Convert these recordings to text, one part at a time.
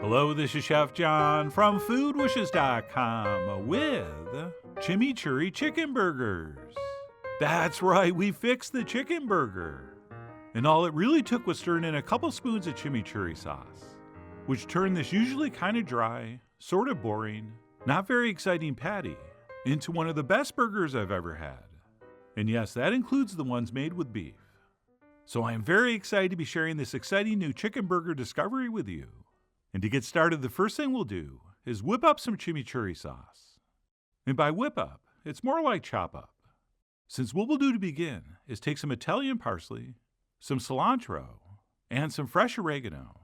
Hello, this is Chef John from foodwishes.com with Chimichurri Chicken Burgers. That's right, we fixed the chicken burger. And all it really took was stirring in a couple spoons of chimichurri sauce, which turned this usually kind of dry, sort of boring, not very exciting patty into one of the best burgers I've ever had. And yes, that includes the ones made with beef. So I am very excited to be sharing this exciting new chicken burger discovery with you. And to get started, the first thing we'll do is whip up some chimichurri sauce. And by whip up, it's more like chop up. Since what we'll do to begin is take some Italian parsley, some cilantro, and some fresh oregano,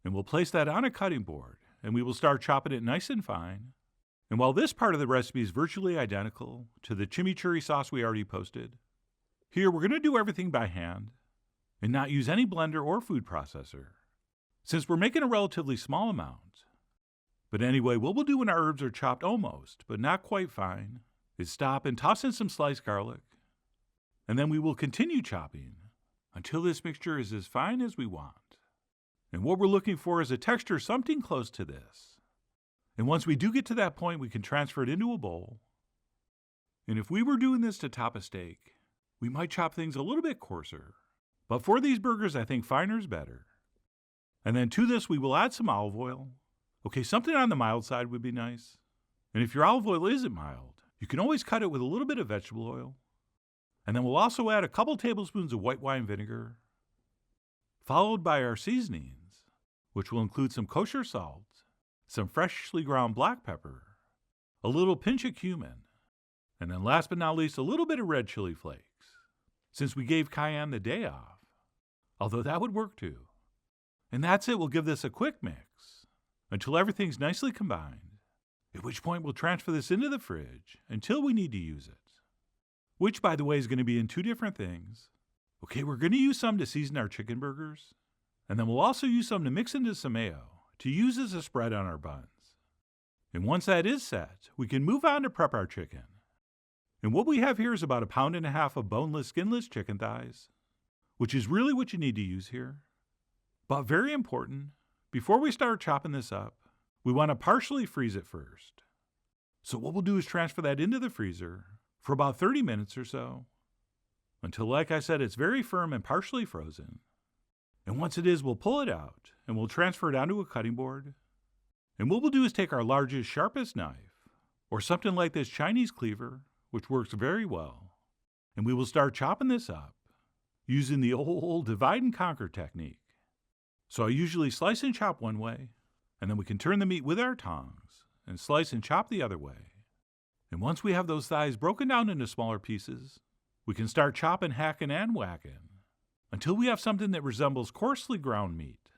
and we'll place that on a cutting board, and we will start chopping it nice and fine. And while this part of the recipe is virtually identical to the chimichurri sauce we already posted, here we're going to do everything by hand and not use any blender or food processor, since we're making a relatively small amount. But anyway, what we'll do when our herbs are chopped almost, but not quite fine, is stop and toss in some sliced garlic, and then we will continue chopping until this mixture is as fine as we want. And what we're looking for is a texture something close to this. And once we do get to that point, we can transfer it into a bowl. And if we were doing this to top a steak, we might chop things a little bit coarser. But for these burgers, I think finer is better. And then to this, we will add some olive oil. Okay, something on the mild side would be nice. And if your olive oil isn't mild, you can always cut it with a little bit of vegetable oil. And then we'll also add a couple tablespoons of white wine vinegar, followed by our seasonings, which will include some kosher salt, some freshly ground black pepper, a little pinch of cumin, and then last but not least, a little bit of red chili flakes, since we gave cayenne the day off, although that would work too. And that's it. We'll give this a quick mix until everything's nicely combined, at which point we'll transfer this into the fridge until we need to use it, which, by the way, is going to be in two different things. Okay, we're going to use some to season our chicken burgers, and then we'll also use some to mix into some mayo to use as a spread on our buns. And once that is set, we can move on to prep our chicken. And what we have here is about 1.5 pounds of boneless, skinless chicken thighs, which is really what you need to use here. But very important, before we start chopping this up, we want to partially freeze it first. So what we'll do is transfer that into the freezer for about 30 minutes or so, until, like I said, it's very firm and partially frozen. And once it is, we'll pull it out, and we'll transfer it onto a cutting board. And what we'll do is take our largest, sharpest knife, or something like this Chinese cleaver, which works very well, and we will start chopping this up using the old divide and conquer technique. So I usually slice and chop one way, and then we can turn the meat with our tongs and slice and chop the other way. And once we have those thighs broken down into smaller pieces, we can start chopping, hacking, and whacking until we have something that resembles coarsely ground meat.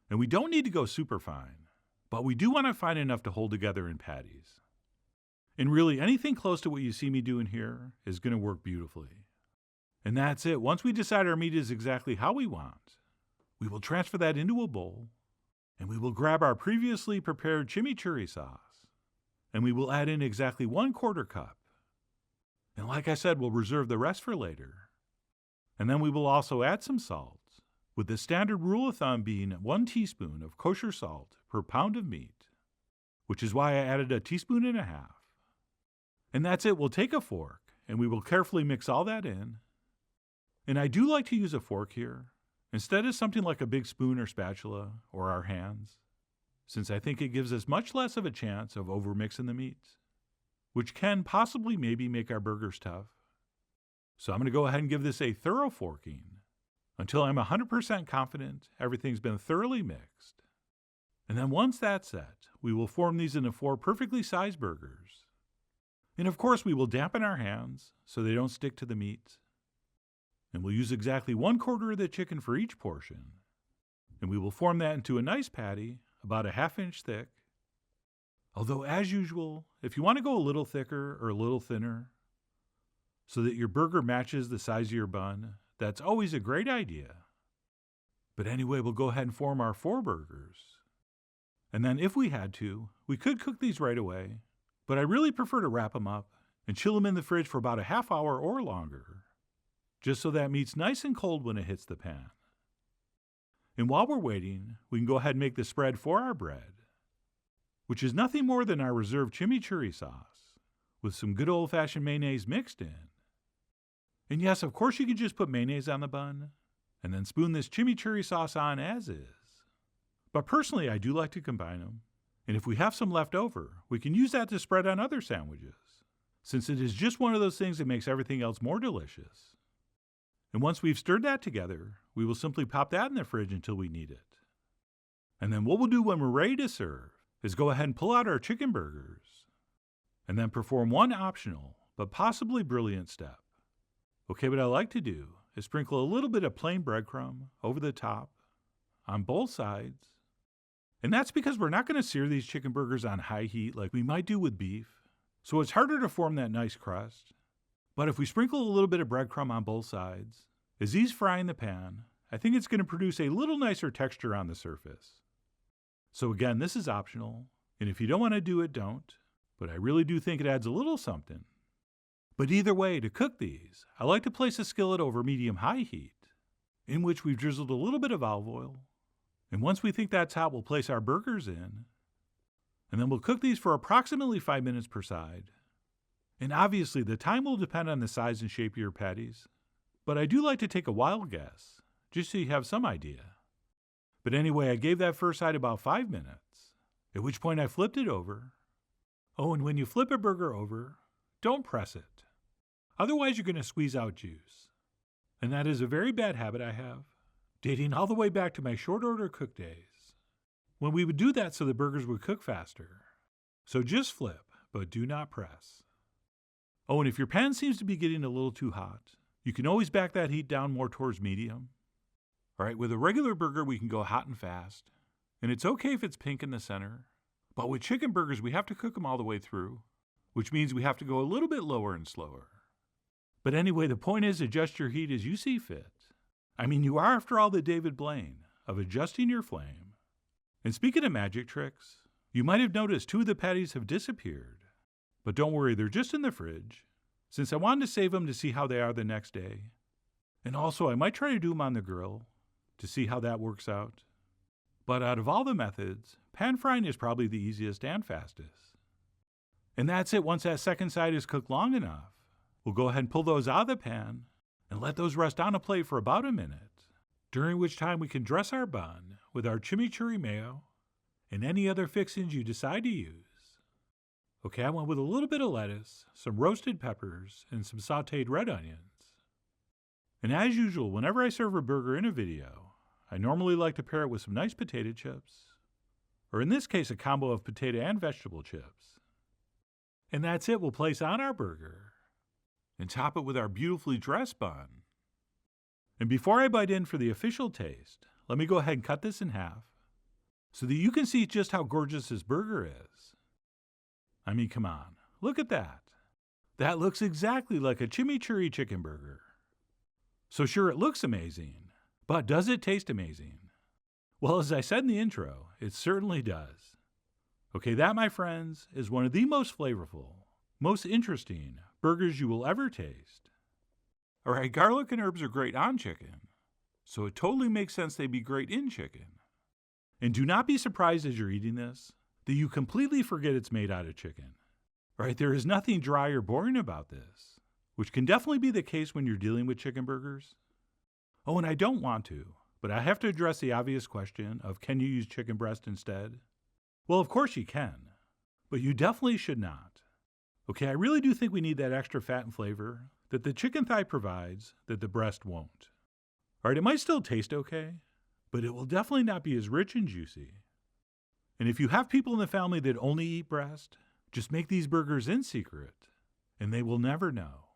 And we don't need to go super fine, but we do want it fine enough to hold together in patties. And really, anything close to what you see me doing here is going to work beautifully. And that's it. Once we decide our meat is exactly how we want, we will transfer that into a bowl, and we will grab our previously prepared chimichurri sauce, and we will add in exactly 1/4 cup. And like I said, we'll reserve the rest for later. And then we will also add some salt, with the standard rule of thumb being 1 teaspoon of kosher salt per pound of meat, which is why I added 1.5 teaspoons. And that's it. We'll take a fork, and we will carefully mix all that in. And I do like to use a fork here, instead of something like a big spoon or spatula or our hands, since I think it gives us much less of a chance of overmixing the meat, which can possibly maybe make our burgers tough. So I'm going to go ahead and give this a thorough forking until I'm 100% confident everything's been thoroughly mixed. And then once that's set, we will form these into 4 perfectly sized burgers. And of course, we will dampen our hands so they don't stick to the meat. And we'll use exactly 1/4 of the chicken for each portion. And we will form that into a nice patty, about 1/2 inch thick. Although, as usual, if you want to go a little thicker or a little thinner, so that your burger matches the size of your bun, that's always a great idea. But anyway, we'll go ahead and form our 4 burgers. And then if we had to, we could cook these right away, but I really prefer to wrap them up and chill them in the fridge for about 1/2 hour or longer, just so that meat's nice and cold when it hits the pan. And while we're waiting, we can go ahead and make the spread for our bread, which is nothing more than our reserved chimichurri sauce with some good old-fashioned mayonnaise mixed in. And yes, of course you can just put mayonnaise on the bun and then spoon this chimichurri sauce on as is. But personally, I do like to combine them. And if we have some left over, we can use that to spread on other sandwiches, since it is just one of those things that makes everything else more delicious. And once we've stirred that together, we will simply pop that in the fridge until we need it. And then what we'll do when we're ready to serve is go ahead and pull out our chicken burgers and then perform one optional but possibly brilliant step. Okay, what I like to do is sprinkle a little bit of plain breadcrumb over the top on both sides. And that's because we're not going to sear these chicken burgers on high heat like we might do with beef, so it's harder to form that nice crust. But if we sprinkle a little bit of breadcrumb on both sides, as these fry in the pan, I think it's going to produce a little nicer texture on the surface. So again, this is optional, and if you don't want to do it, don't, but I really do think it adds a little something. But either way, to cook these, I like to place a skillet over medium-high heat, in which we've drizzled a little bit of olive oil, and once we think that's hot, we'll place our burgers in, and then we'll cook these for approximately 5 minutes per side. And obviously, the time will depend on the size and shape of your patties, but I do like to take a wild guess, just so you have some idea. But anyway, I gave that first side about 5 minutes, at which point I flipped it over. Oh, and when you flip a burger over, don't press it. Otherwise, you're going to squeeze out juice. And that is a very bad habit I have, dating all the way back to my short order cook days, when we would do that so the burgers would cook faster. So just flip, but do not press. Oh, and if your pan seems to be getting a little too hot, you can always back that heat down more towards medium. All right, with a regular burger, we can go hot and fast, and it's okay if it's pink in the center. But with chicken burgers, we have to cook them all the way through, which means we have to go a little bit lower and slower. But anyway, the point is adjust your heat as you see fit. I mean, you are, after all, the David Blaine of adjusting your flame. And speaking of magic tricks, you might have noticed 2 of the patties have disappeared. But don't worry, they're just in the fridge, since I wanted to save them to see how they are the next day. And also, I might try to do them on the grill to see how that works out. But out of all the methods, pan frying is probably the easiest and fastest. And that's it. Once that second side is cooked long enough, we'll go ahead and pull those out of the pan and let those rest on a plate for about a minute, during which time we can dress our bun with our chimichurri mayo and any other fixings you decide to use. Okay, I went with a little bit of lettuce, some roasted peppers, and some sautéed red onions. And as usual, whenever I serve a burger in a video, I normally like to pair it with some nice potato chips, or in this case, a combo of potato and vegetable chips. And that's it. We'll place on our burger and top it with our beautifully dressed bun. And before I bite in for the official taste, let me go ahead and cut this in half so that you can see just how gorgeous this burger is. I mean, come on, look at that. That looks exactly like a chimichurri chicken burger. So sure, it looks amazing, but does it taste amazing? Well, as I said in the intro, it certainly does. Okay, that, my friends, is one of the most flavorful, most interesting burgers you will ever taste. All right, garlic and herbs are great on chicken, so it totally makes sense they'd be great in chicken. And do not be surprised as you're eating this that you completely forget it's made out of chicken. Right? There is nothing dry or boring about this, which can definitely be the case when you're dealing with chicken burgers. Oh, and I don't want to, but I have to address the obvious question of can you use chicken breast instead? Well, of course you can, but you definitely should not. Okay, I really do think we need that extra fat and flavor that the chicken thigh provides that the breast won't. All right, it might still taste okay, but it will definitely not be as rich and juicy. And if you have people in the family that only eat breast, just make these burgers in secret, and they will never know.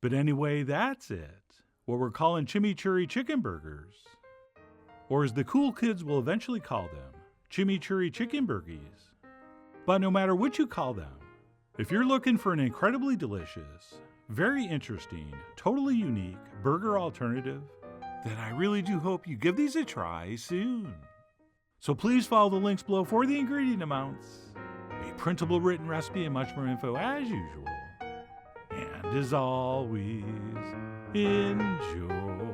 But anyway, that's it. What we're calling chimichurri chicken burgers. Or as the cool kids will eventually call them, chimichurri chicken burgies. But no matter what you call them, if you're looking for an incredibly delicious, very interesting, totally unique burger alternative, then I really do hope you give these a try soon. So please follow the links below for the ingredient amounts, a printable written recipe, and much more info as usual. And as always, enjoy.